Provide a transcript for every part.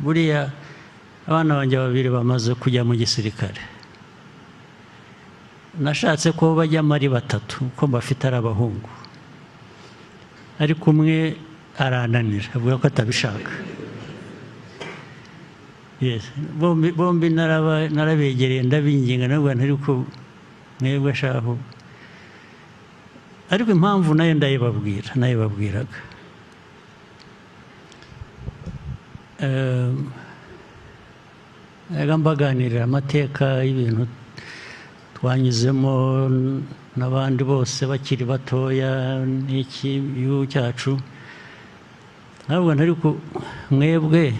buriya abana banjye babiri bamaze kujya mu gisirikare, nashatse ko bajyamo ari batatu kuko bafite ari abahungu, ariko umwe arananira avuga ko atabishaka. Bombi narabegereye ndabinginga nabwo ariko mwebwe shaho, ariko impamvu nayo ndayibabwiraga. Mbaganirira amateka y'ibintu twanyuzemo n'abandi bose bakiri batoya n'iki gihugu cyacu, ntabwo ariko mwebwe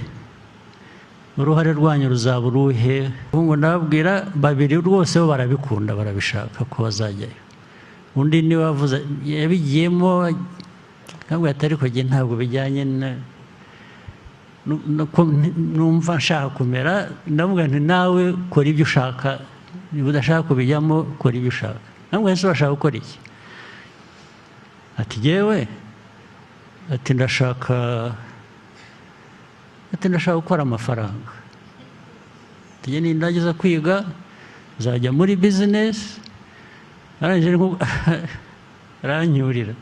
uruhare rwanyu ruzaba uruhe? Ngo ndababwira babiri rwose bo barabikunda barabishaka ko bazajyayo, undi niwe wavuze yabigiyemo ntabwo atari kujya, ntabwo bijyanye numva nshaka kumera, ndavuga nti nawe kora ibyo ushaka, niba udashaka kubijyamo kora ibyo ushaka. Ntabwo ese urashaka gukora iki? Ati jyewe, ati ndashaka gukora amafaranga, ati jye nindangiza kwiga nzajya muri business. Arangije aranyurira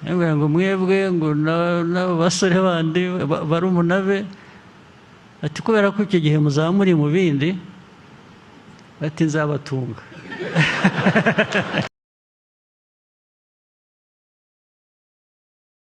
ngo mwebwe ngo n'abo basore bandi barumuna be, ati kubera ko icyo gihe muzaba muri mu bindi, ati nzabatunga.